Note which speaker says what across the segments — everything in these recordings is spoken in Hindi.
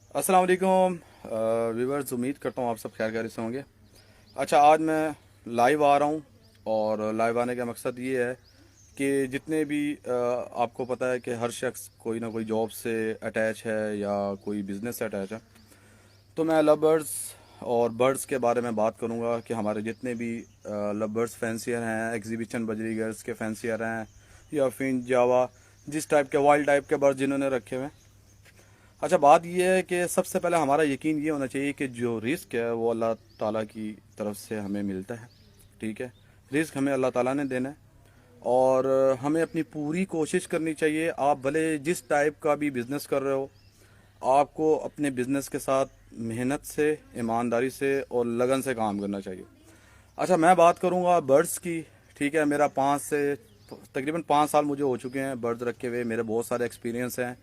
Speaker 1: अस्सलाम वालेकुम व्यूवर्स, उम्मीद करता हूँ आप सब खैर खैरियत से होंगे। अच्छा, आज मैं लाइव आ रहा हूँ और लाइव आने का मकसद ये है कि जितने भी आपको पता है कि हर शख्स कोई ना कोई जॉब से अटैच है या कोई बिज़नेस से अटैच है। तो मैं लव बर्ड्स और बर्ड्स के बारे में बात करूँगा कि हमारे जितने भी लव बर्ड्स फैंसियर हैं, एग्जीबिशन बजरी गर्ल्स के फैंसियर हैं या फिर जावा, जिस टाइप के वाइल्ड टाइप के बर्ड्स जिन्होंने रखे हुए हैं। अच्छा, बात यह है कि सबसे पहले हमारा यकीन ये होना चाहिए कि जो रिस्क है वो अल्लाह ताला की तरफ से हमें मिलता है। ठीक है, रिस्क हमें अल्लाह ताला ने देना है और हमें अपनी पूरी कोशिश करनी चाहिए। आप भले जिस टाइप का भी बिज़नेस कर रहे हो, आपको अपने बिज़नेस के साथ मेहनत से, ईमानदारी से और लगन से काम करना चाहिए। अच्छा, मैं बात करूँगा बर्ड्स की। ठीक है, मेरा 5 से तकरीबन 5 साल मुझे हो चुके हैं बर्ड्स रखे हुए। मेरे बहुत सारे एक्सपीरियंस हैं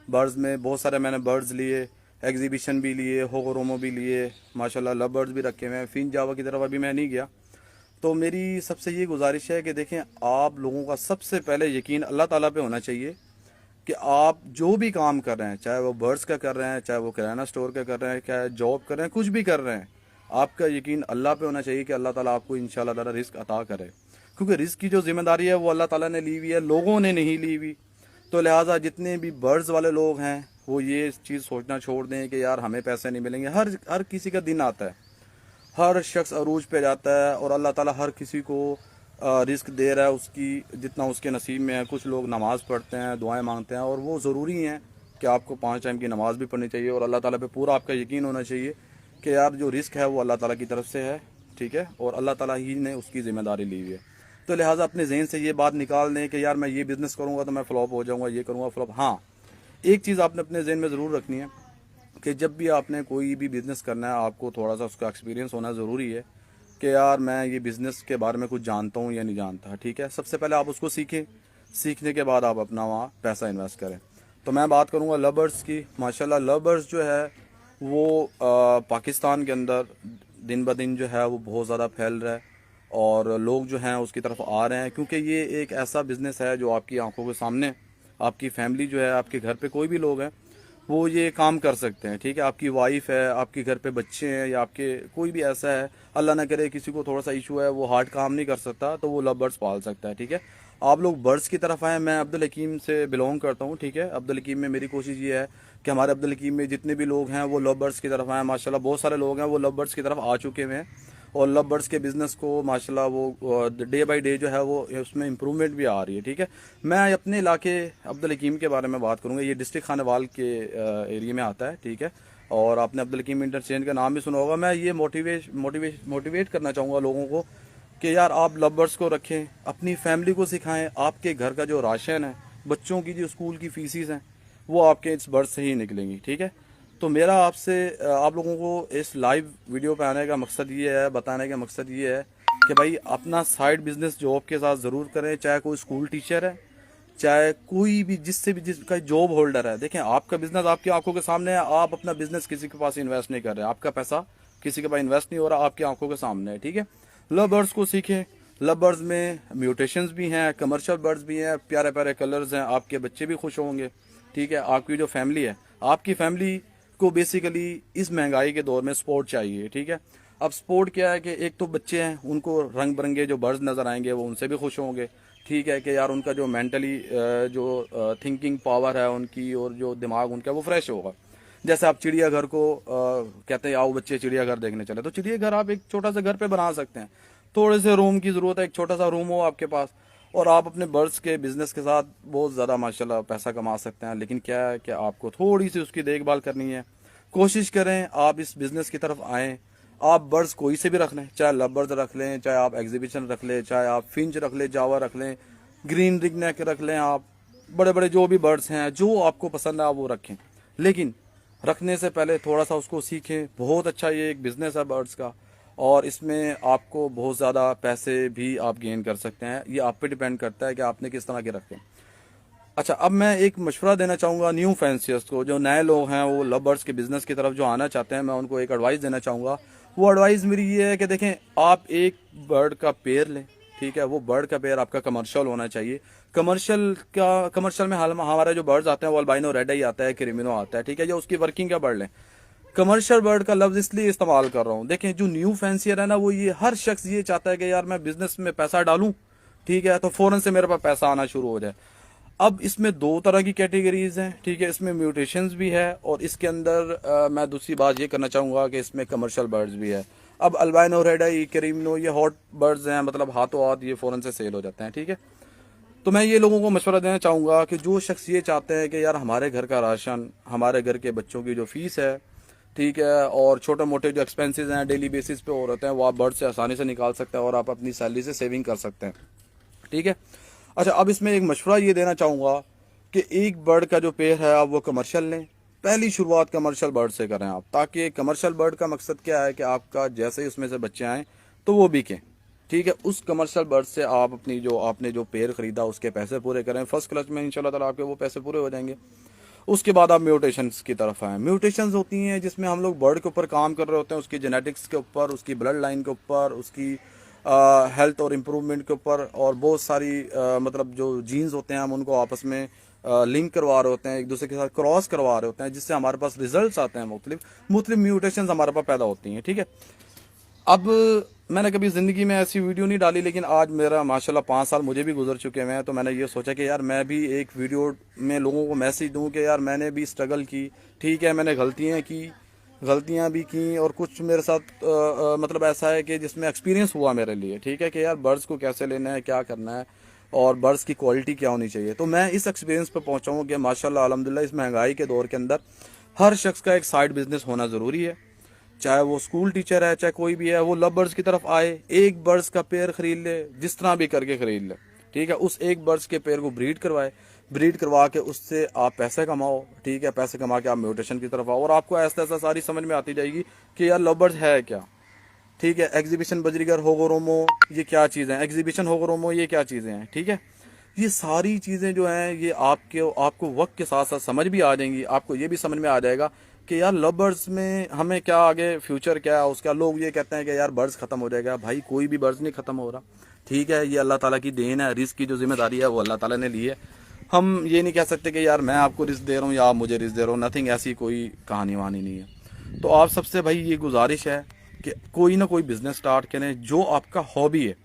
Speaker 1: बर्ड्स में, बहुत सारे मैंने बर्ड्स लिए, एग्जीबिशन भी लिए, होगोरोमो भी लिए, माशाल्लाह लव बर्ड्स भी रखे हुए हैं। फिन जावा की तरफ अभी मैं नहीं गया। तो मेरी सबसे ये गुजारिश है कि देखें, आप लोगों का सबसे पहले यकीन अल्लाह ताला पे होना चाहिए कि आप जो भी काम कर रहे हैं, चाहे वो बर्ड्स का कर रहे हैं, चाहे वो किराना स्टोर का कर रहे हैं, चाहे जॉब कर रहे हैं, कुछ भी कर रहे हैं, आपका यकीन अल्लाह पे होना चाहिए कि अल्लाह ताला आपको इंशाल्लाह ताला रिस्क अता करे। क्योंकि रिस्क की जो जिम्मेदारी है वो अल्लाह ताला ने ली हुई है, लोगों ने नहीं ली हुई। तो लिहाजा जितने भी बर्ड्स वाले लोग हैं वो ये चीज़ सोचना छोड़ दें कि यार हमें पैसे नहीं मिलेंगे। हर हर किसी का दिन आता है, हर शख्स अरूज पे जाता है और अल्लाह ताला हर किसी को रिस्क दे रहा है उसकी जितना उसके नसीब में है। कुछ लोग नमाज़ पढ़ते हैं, दुआएं मांगते हैं और वो ज़रूरी हैं कि आपको 5 टाइम की नमाज़ भी पढ़नी चाहिए और अल्लाह ताला पे पूरा आपका यकीन होना चाहिए कि यार जो रिस्क है वो अल्लाह ताला की तरफ से है। ठीक है, और अल्लाह ताला ही ने उसकी ज़िम्मेदारी ली हुई है। तो लिहाजा अपने जहन से ये बात निकाल दें कि यार मैं ये बिज़नेस करूँगा तो मैं फ़्लॉप हो जाऊँगा, ये करूँगा फ़्लॉप। हाँ, एक चीज़ आपने अपने जहन में ज़रूर रखनी है कि जब भी आपने कोई भी बिज़नेस करना है, आपको थोड़ा सा उसका एक्सपीरियंस होना ज़रूरी है कि यार मैं ये बिज़नेस के बारे में कुछ जानता हूँ या नहीं जानता। ठीक है, सबसे पहले आप उसको सीखें, सीखने के बाद आप अपना वहाँ पैसा इन्वेस्ट करें। तो मैं बात करूँगा लव बर्ड्स की। माशाल्लाह लव बर्ड्स जो है वो पाकिस्तान के अंदर दिन ब दिन जो है वो बहुत ज़्यादा फैल रहा है और लोग जो हैं उसकी तरफ आ रहे हैं, क्योंकि ये एक ऐसा बिज़नेस है जो आपकी आंखों के सामने, आपकी फैमिली जो है, आपके घर पे कोई भी लोग हैं वो ये काम कर सकते हैं। ठीक है, आपकी वाइफ है, आपके घर पे बच्चे हैं या आपके कोई भी ऐसा है, अल्लाह ना करे किसी को थोड़ा सा इशू है, वो हार्ड काम नहीं कर सकता, तो वो लव बर्ड्स पाल सकता है। ठीक है, आप लोग बर्ड्स की तरफ आएँ। मैं अब्दुल हकीम से बिलोंग करता हूँ। ठीक है, अब्दुल हकीम में मेरी कोशिश ये है कि हमारे अब्दुल हकीम में जितने भी लोग हैं वो लव बर्ड्स की तरफ आएँ। माशाल्लाह बहुत सारे लोग हैं वो लव बर्ड्स की तरफ आ चुके हुए हैं और लव बर्ड्स के बिज़नेस को माशाल्लाह वो डे बाय डे जो है वो उसमें इम्प्रूवमेंट भी आ रही है। ठीक है, मैं अपने इलाके अब्दुल हकीम के बारे में बात करूँगा। ये डिस्ट्रिक्ट खानेवाल के एरिया में आता है। ठीक है, और आपने अब्दुल हकीम इंटरचेंज का नाम भी सुना होगा। मैं ये मोटिवेट करना चाहूँगा लोगों को कि यार आप लव बर्ड्स को रखें, अपनी फैमिली को सिखाएं। आपके घर का जो राशन है, बच्चों की जो स्कूल की फीसिस हैं, वो आपके इस बर्ड से ही निकलेंगी। ठीक है, तो मेरा आपसे आप लोगों को इस लाइव वीडियो पे आने का मकसद ये है, बताने का मकसद ये है कि भाई अपना साइड बिजनेस जॉब के साथ ज़रूर करें। चाहे कोई स्कूल टीचर है, चाहे कोई भी जिससे भी जिसका जॉब होल्डर है। देखें, आपका बिजनेस आपकी आंखों के सामने है, आप अपना बिजनेस किसी के पास इन्वेस्ट नहीं कर रहे, आपका पैसा किसी के पास इन्वेस्ट नहीं हो रहा, आपकी आंखों के सामने है। ठीक है, लव बर्ड्स को सीखें। लव बर्ड्स में म्यूटेशंस भी हैं, कमर्शियल बर्ड्स भी हैं, प्यारे प्यारे कलर्स हैं, आपके बच्चे भी खुश होंगे। ठीक है, आपकी जो फैमिली है, आपकी फैमिली को बेसिकली इस महंगाई के दौर में स्पोर्ट चाहिए। ठीक है, अब स्पोर्ट क्या है कि एक तो बच्चे हैं, उनको रंग बिरंगे जो बर्ड्स नज़र आएंगे वो उनसे भी खुश होंगे। ठीक है कि यार उनका जो मेंटली जो थिंकिंग पावर है उनकी और जो दिमाग उनका वो फ्रेश होगा। जैसे आप चिड़ियाघर को कहते हैं आओ बच्चे चिड़ियाघर देखने चले, तो चिड़ियाघर आप एक छोटा सा घर पे बना सकते हैं। थोड़े से रूम की ज़रूरत है, एक छोटा सा रूम हो आपके पास और आप अपने बर्ड्स के बिज़नेस के साथ बहुत ज़्यादा माशाल्लाह पैसा कमा सकते हैं। लेकिन क्या है कि आपको थोड़ी सी उसकी देखभाल करनी है। कोशिश करें आप इस बिज़नेस की तरफ आएँ। आप बर्ड्स कोई से भी रख लें, चाहे लव बर्ड रख लें, चाहे आप एग्जीबिशन रख लें, चाहे आप फिंच रख लें, जावा रख लें, ग्रीन रिगनेक रख लें, आप बड़े बड़े जो भी बर्ड्स हैं जो आपको पसंद है आप वो रखें। लेकिन रखने से पहले थोड़ा सा उसको सीखें। बहुत अच्छा ये एक बिज़नेस है बर्ड्स का और इसमें आपको बहुत ज़्यादा पैसे भी आप गेन कर सकते हैं। ये आप पे डिपेंड करता है कि आपने किस तरह के रखें। अच्छा, अब मैं एक मशवरा देना चाहूँगा न्यू फैंसियर्स को, जो नए लोग हैं वो लव बर्ड्स के बिज़नेस की तरफ जो आना चाहते हैं, मैं उनको एक एडवाइस देना चाहूँगा। वो एडवाइस मेरी ये है कि देखें, आप एक बर्ड का पेयर लें। ठीक है, वो बर्ड का पेयर आपका कमर्शियल होना चाहिए। कमर्शियल में हमारे जो बर्ड्स आते हैं वो अल्बाइनो रेड आई आता है, क्रिमिनो आता है, ठीक है, या उसकी वर्किंग का बर्ड लें। कमर्शियल बर्ड का लफ्ज इसलिए इस्तेमाल कर रहा हूँ, देखें जो न्यू फैंसियर है ना, वो ये हर शख्स ये चाहता है कि यार मैं बिजनेस में पैसा डालूं, ठीक है, तो फौरन से मेरे पास पैसा आना शुरू हो जाए। अब इसमें दो तरह की कैटेगरीज हैं, ठीक है, इसमें म्यूटेशंस भी है और इसके अंदर मैं दूसरी बात ये करना चाहूँगा कि इसमें कमर्शियल बर्ड्स भी है। अब अल्बाइनो रेड आई, क्रीमिनो, ये हॉट बर्ड्स हैं, मतलब हाथों हाथ ये फ़ौरन से सेल हो जाते हैं, ठीक है। तो मैं ये लोगों को मशवरा देना चाहूँगा कि जो शख्स ये चाहते हैं कि यार हमारे घर का राशन, हमारे घर के बच्चों की जो फीस है, ठीक है, और छोटे मोटे जो एक्सपेंसेस हैं डेली बेसिस पे हो रहे हैं, वो आप बर्ड से आसानी से निकाल सकते हैं और आप अपनी सैलरी से सेविंग कर सकते हैं, ठीक है। अच्छा, अब इसमें एक मशवरा ये देना चाहूँगा कि एक बर्ड का जो पेयर है आप वो कमर्शियल लें। पहली शुरुआत कमर्शियल बर्ड से करें आप, ताकि कमर्शियल बर्ड का मकसद क्या है कि आपका जैसे ही उसमें से बच्चे आएँ तो वो बिकें, ठीक है। उस कमर्शियल बर्ड से आप अपनी जो आपने जो पेयर ख़रीदा उसके पैसे पूरे करें, फर्स्ट क्लच में इंशाल्लाह ताला आपके वो पैसे पूरे हो जाएंगे। उसके बाद आप म्यूटेशंस की तरफ आएँ। म्यूटेशंस होती हैं जिसमें हम लोग बर्ड के ऊपर काम कर रहे होते हैं, उसकी जेनेटिक्स के ऊपर, उसकी ब्लड लाइन के ऊपर, उसकी हेल्थ और इम्प्रूवमेंट के ऊपर, और बहुत सारी मतलब जो जीन्स होते हैं हम उनको आपस में लिंक करवा रहे होते हैं, एक दूसरे के साथ क्रॉस करवा रहे होते हैं, जिससे हमारे पास रिजल्ट्स आते हैं, मुख्तलिफ म्यूटेशंस हमारे पास पैदा होती हैं, ठीक है। अब मैंने कभी ज़िंदगी में ऐसी वीडियो नहीं डाली, लेकिन आज मेरा माशाल्लाह 5 साल मुझे भी गुजर चुके हैं, तो मैंने ये सोचा कि यार मैं भी एक वीडियो में लोगों को मैसेज दूं कि यार मैंने भी स्ट्रगल की, ठीक है, मैंने गलतियां भी की और कुछ मेरे साथ मतलब ऐसा है कि जिसमें एक्सपीरियंस हुआ मेरे लिए, ठीक है, कि यार बर्ड्स को कैसे लेना है, क्या करना है और बर्ड्स की क्वालिटी क्या होनी चाहिए। तो मैं इस एक्सपीरियंस पे पहुंचा हूँ कि माशाल्लाह अल्हम्दुलिल्लाह इस महंगाई के दौर के अंदर हर शख्स का एक साइड बिजनेस होना ज़रूरी है, चाहे वो स्कूल टीचर है, चाहे कोई भी है, वो लव बर्ड्स की तरफ आए, एक बर्ड्स का पेयर खरीद ले, जिस तरह भी करके खरीद ले, ठीक है, उस एक बर्ड्स के पेयर को ब्रीड करवा के उससे आप पैसे कमाओ, ठीक है, पैसे कमा के आप म्यूटेशन की तरफ आओ और आपको ऐसा ऐसा सारी समझ में आती जाएगी कि यार लव बर्ड्स है क्या, ठीक है, एग्जीबिशन बजरीगर होगोरोमो ये क्या चीज़ें हैं, एग्जीबिशन होगोरोमो ये क्या चीज़ें हैं, ठीक है। ये सारी चीज़ें जो हैं ये आपको वक्त के साथ साथ समझ भी आ जाएंगी, आपको ये भी समझ में आ जाएगा कि यार लव बर्ड्स में हमें क्या आगे फ्यूचर क्या है उसका। लोग ये कहते हैं कि यार बर्ड्स ख़त्म हो जाएगा, भाई कोई भी बर्ड्स नहीं ख़त्म हो रहा, ठीक है, ये अल्लाह ताला की देन है, रिस्क की जो जिम्मेदारी है वो अल्लाह ताला ने ली है। हम ये नहीं कह सकते कि यार मैं आपको रिस्क दे रहा हूँ या आप मुझे रिस्क दे रहे हो, नथिंग, ऐसी कोई कहानी वहानी नहीं है। तो आप सबसे भाई ये गुजारिश है कि कोई ना कोई बिज़नेस स्टार्ट करें जो आपका हॉबी है,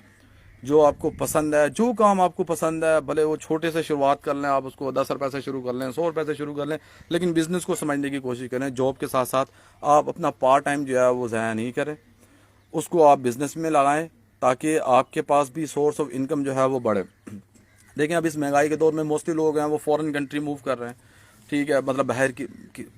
Speaker 1: जो आपको पसंद है, जो काम आपको पसंद है, भले वो छोटे से शुरुआत कर लें, आप उसको 10 रुपये से शुरू कर लें, 100 रुपये से शुरू कर लें, लेकिन बिज़नेस को समझने की कोशिश करें। जॉब के साथ साथ आप अपना पार्ट टाइम जो है वो ज़ाया नहीं करें, उसको आप बिज़नेस में लगाएं ताकि आपके पास भी सोर्स ऑफ इनकम जो है वो बढ़े। देखें अब इस महंगाई के दौर में मोस्टली लोग हैं वो फॉरेन कंट्री मूव कर रहे हैं, ठीक है, मतलब बाहर की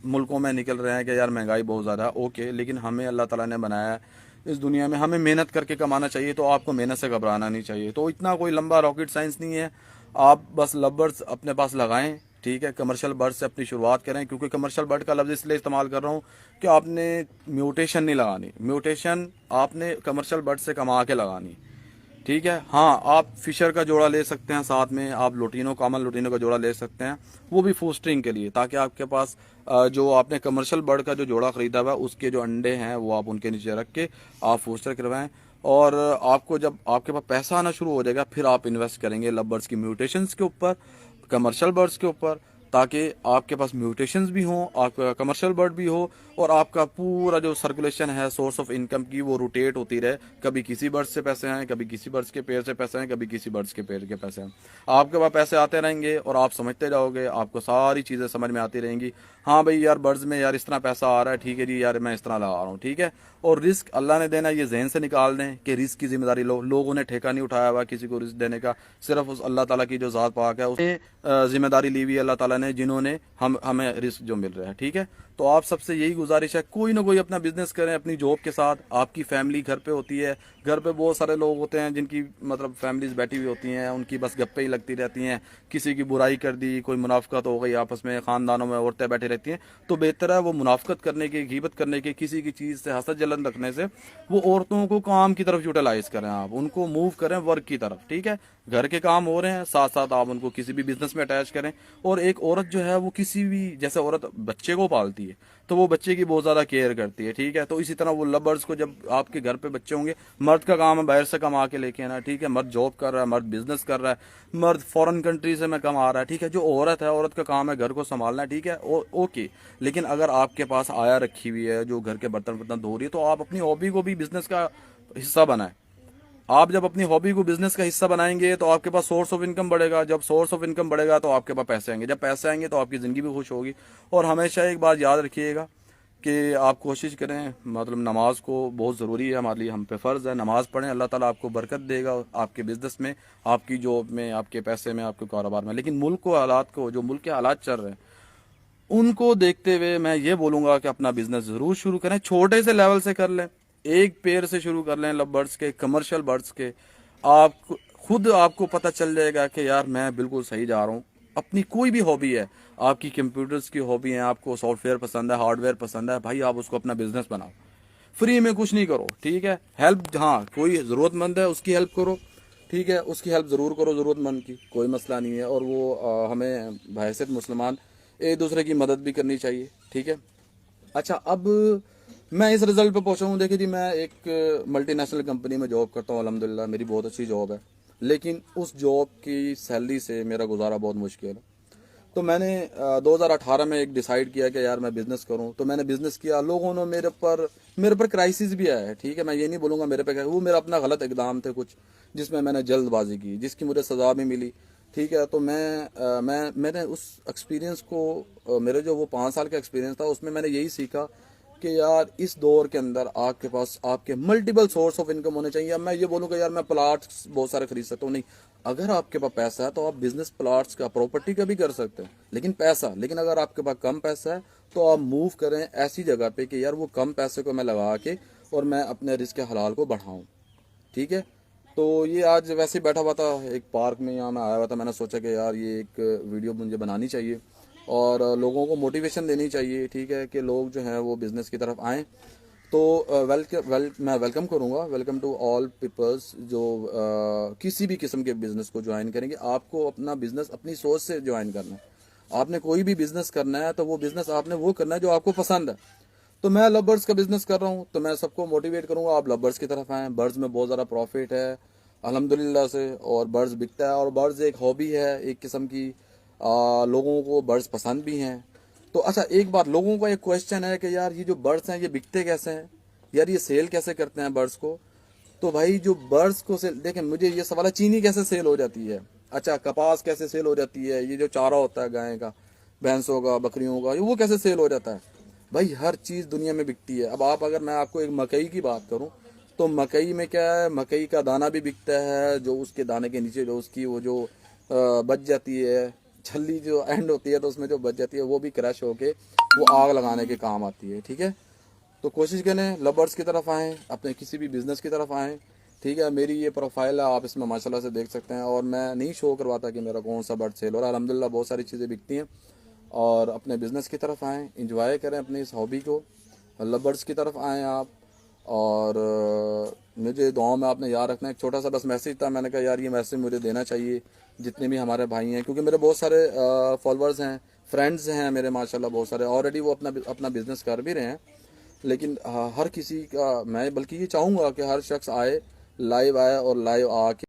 Speaker 1: मुल्कों में निकल रहे हैं कि यार महंगाई बहुत ज़्यादा है, ओके, लेकिन हमें अल्लाह ताला ने बनाया है इस दुनिया में, हमें मेहनत करके कमाना चाहिए, तो आपको मेहनत से घबराना नहीं चाहिए। तो इतना कोई लंबा रॉकेट साइंस नहीं है, आप बस लव बर्ड्स अपने पास लगाएं, ठीक है, कमर्शियल बर्ड से अपनी शुरुआत करें, क्योंकि कमर्शियल बर्ड का लफ्ज़ इसलिए इस्तेमाल कर रहा हूँ कि आपने म्यूटेशन नहीं लगानी, म्यूटेशन आपने कमर्शियल बर्ड से कमा के लगानी, ठीक है। हाँ, आप फिशर का जोड़ा ले सकते हैं, साथ में आप लोटिनो, कॉमन लोटिनो का जोड़ा ले सकते हैं, वो भी फोस्टरिंग के लिए, ताकि आपके पास जो आपने कमर्शियल बर्ड का जो जोड़ा ख़रीदा हुआ है उसके जो अंडे हैं वो आप उनके नीचे रख के आप फोस्टर करवाएं, और आपको जब आपके पास पैसा आना शुरू हो जाएगा फिर आप इन्वेस्ट करेंगे लव बर्ड्स की म्यूटेशंस के ऊपर, कमर्शियल बर्ड्स के ऊपर, ताकि आपके पास म्यूटेशंस भी हों, आपका कमर्शियल बर्ड भी हो, और आपका पूरा जो सर्कुलेशन है सोर्स ऑफ इनकम की वो रोटेट होती रहे। कभी किसी बर्ड्स से पैसे आएँ, कभी किसी बर्ड्स के पेड़ से पैसे आएँ, कभी किसी बर्ड्स के पेड़ के पैसे आएँ, आपके पास पैसे आते रहेंगे और आप समझते जाओगे, आपको सारी चीज़ें समझ में आती रहेंगी। हाँ भाई यार बर्ड्स में यार इस तरह पैसा आ रहा है, ठीक है जी यार मैं इस तरह लगा रहा हूँ, ठीक है। और रिस्क अल्लाह ने देना, ये जहन से निकाल दें कि रिस्क की जिम्मेदारी लोगों ने ठेका नहीं उठाया हुआ किसी को रिस्क देने का, सिर्फ उस अल्लाह ताला की जो ज़ात पाक है उसने जिम्मेदारी ली हुई है अल्लाह ताला ने, जिन्होंने हमें रिस्क जो मिल रहा है, ठीक है। तो आप सबसे यही गुजारिश है, कोई ना कोई अपना बिजनेस करें अपनी जॉब के साथ। आपकी फैमिली घर पे होती है, घर पे बहुत सारे लोग होते हैं जिनकी मतलब फैमिलीज बैठी हुई होती हैं, उनकी बस गप्पे ही लगती रहती हैं, किसी की बुराई कर दी, कोई मुनाफिकत हो गई आपस में, ख़ानदानों में औरतें बैठी रहती रहती हैं, तो बेहतर है वो मुनाफकत करने के, गीबत करने के, किसी की चीज़ से हसद जलन रखने से वो औरतों को काम की तरफ यूटिलाइज करें, आप उनको मूव करें वर्क की तरफ। ठीक है, घर के काम हो रहे हैं, साथ साथ आप उनको किसी भी बिजनेस में अटैच करें। और एक औरत जो है वो किसी भी, जैसे औरत बच्चे को पालती है तो वो बच्चे की बहुत ज़्यादा केयर करती है। ठीक है, तो इसी तरह वो लवर्स को, जब आपके घर पे बच्चे होंगे, मर्द का काम है बाहर से कमा के लेके आना। ठीक है, मर्द जॉब कर रहा है, मर्द बिजनेस कर रहा है, मर्द फॉरेन कंट्री से में कमा रहा है। ठीक है, जो औरत है, औरत का काम है घर को संभालना। ठीक है, ओके। लेकिन अगर आपके पास आया रखी हुई है जो घर के बर्तन बर्तन धो रही है, तो आप अपनी हॉबी को भी बिजनेस का हिस्सा बनाएं। आप जब अपनी हॉबी को बिजनेस का हिस्सा बनाएंगे तो आपके पास सोर्स ऑफ इनकम बढ़ेगा। जब सोर्स ऑफ इनकम बढ़ेगा तो आपके पास पैसे आएंगे। जब पैसे आएंगे तो आपकी ज़िंदगी भी खुश होगी। और हमेशा एक बात याद रखिएगा कि आप कोशिश करें, मतलब नमाज को बहुत ज़रूरी है हमारे लिए, हम पे फ़र्ज़ है, नमाज़ पढ़ें, अल्लाह ताला आपको बरकत देगा आपके बिज़नेस में, आपकी जॉब में, आपके पैसे में, आपके कारोबार में। लेकिन मुल्क को हालात को, जो मुल्क के हालात चल रहे हैं उनको देखते हुए मैं ये बोलूँगा कि अपना बिज़नेस ज़रूर शुरू करें, छोटे से लेवल से कर लें, एक पेड़ से शुरू कर लें, लव बर्ड्स के, कमर्शियल बर्ड्स के। आप खुद आपको पता चल जाएगा कि यार मैं बिल्कुल सही जा रहा हूँ। अपनी कोई भी हॉबी है, आपकी कंप्यूटर्स की हॉबी है, आपको सॉफ्टवेयर पसंद है, हार्डवेयर पसंद है, भाई आप उसको अपना बिजनेस बनाओ। फ्री में कुछ नहीं करो। ठीक है, हेल्प, हाँ कोई ज़रूरतमंद है उसकी हेल्प करो। ठीक है, उसकी हेल्प ज़रूर करो, ज़रूरतमंद की, कोई मसला नहीं है। और वो हमें बहैसियत मुसलमान एक दूसरे की मदद भी करनी चाहिए। ठीक है, अच्छा अब मैं इस रिजल्ट पे पहुंचा हूँ। देखिए जी, मैं एक मल्टीनेशनल कंपनी में जॉब करता हूँ, अल्हम्दुलिल्लाह मेरी बहुत अच्छी जॉब है। लेकिन उस जॉब की सैलरी से मेरा गुजारा बहुत मुश्किल है। तो मैंने 2018 में एक डिसाइड किया कि यार मैं बिज़नेस करूं। तो मैंने बिज़नेस किया, लोगों ने मेरे पर क्राइसिस भी आया है। ठीक है, मैं ये नहीं बोलूँगा मेरे पे, वो मेरा अपना गलत इकदाम थे कुछ, जिसमें मैंने जल्दबाजी की, जिसकी मुझे सज़ा भी मिली। ठीक है, तो मैंने उस एक्सपीरियंस को, मेरे जो वो 5 साल का एक्सपीरियंस था उसमें मैंने यही सीखा कि यार इस दौर के अंदर आपके पास आपके मल्टीपल सोर्स ऑफ इनकम होने चाहिए। अब मैं ये बोलूँ कि यार मैं प्लाट्स बहुत सारे खरीद सकता हूँ, नहीं। अगर आपके पास पैसा है तो आप बिजनेस प्लाट्स का, प्रॉपर्टी का भी कर सकते हैं, लेकिन अगर आपके पास कम पैसा है तो आप मूव करें ऐसी जगह पे कि यार वो कम पैसे को मैं लगा के और मैं अपने रिस्क हलाल को बढ़ाऊँ। ठीक है, तो ये आज वैसे ही बैठा हुआ था एक पार्क में, यहाँ मैं आया हुआ था, मैंने सोचा कि यार ये एक वीडियो मुझे बनानी चाहिए और लोगों को मोटिवेशन देनी चाहिए। ठीक है, कि लोग जो हैं वो बिज़नेस की तरफ आएँ। तो मैं वेलकम करूँगा, वेलकम टू ऑल पीपल्स जो किसी भी किस्म के बिज़नेस को ज्वाइन करेंगे। आपको अपना बिज़नेस अपनी सोच से ज्वाइन करना है। आपने कोई भी बिज़नेस करना है तो वो बिज़नेस आपने वो करना है जो आपको पसंद है। तो मैं लव बर्ड्स का बिज़नेस कर रहा हूँ, तो मैं सबको मोटिवेट करूँगा आप लव बर्ड्स की तरफ आएँ। बर्ड्स में बहुत ज़्यादा प्रॉफिट है अल्हम्दुलिल्लाह से, और बर्ड्स बिकता है, और बर्ड्स एक हॉबी है एक किस्म की। लोगों को बर्ड्स पसंद भी हैं। तो अच्छा एक बात, लोगों का एक क्वेश्चन है कि यार ये जो बर्ड्स हैं ये बिकते कैसे हैं, यार ये सेल कैसे करते हैं बर्ड्स को। तो भाई जो बर्ड्स को सेल, देखें मुझे ये सवाल है, चीनी कैसे सेल हो जाती है, अच्छा कपास कैसे सेल हो जाती है, ये जो चारा होता है गाय का, भैंसों का, बकरियों का, वो कैसे सेल हो जाता है। भाई हर चीज़ दुनिया में बिकती है। अब आप, अगर मैं आपको एक मकई की बात करूं तो मकई में क्या है, मकई का दाना भी बिकता है, जो उसके दाने के नीचे जो उसकी वो जो बच जाती है छल्ली जो एंड होती है, तो उसमें जो बच जाती है वो भी क्रश होके वो आग लगाने के काम आती है। ठीक है, तो कोशिश करें लवर्स की तरफ आएँ, अपने किसी भी बिज़नेस की तरफ आएँ। ठीक है, मेरी ये प्रोफाइल है, आप इसमें माशाल्लाह से देख सकते हैं। और मैं नहीं शो करवाता कि मेरा कौन सा बर्ड सेल हो रहा है, अल्हम्दुलिल्लाह बहुत सारी चीज़ें बिकती हैं। और अपने बिज़नेस की तरफ आएँ, इंजॉय करें अपनी इस हॉबी को, लव बर्ड्स की तरफ आएँ आप। और मुझे दुआओं में आपने याद रखना है। एक छोटा सा बस मैसेज था, मैंने कहा यार ये मैसेज मुझे देना चाहिए जितने भी हमारे भाई हैं, क्योंकि मेरे बहुत सारे फॉलोअर्स हैं, फ्रेंड्स हैं मेरे माशाल्लाह बहुत सारे, ऑलरेडी वो अपना बिज़नेस कर भी रहे हैं। लेकिन हर किसी का, मैं बल्कि ये चाहूँगा कि हर शख्स आए, लाइव आए और लाइव आके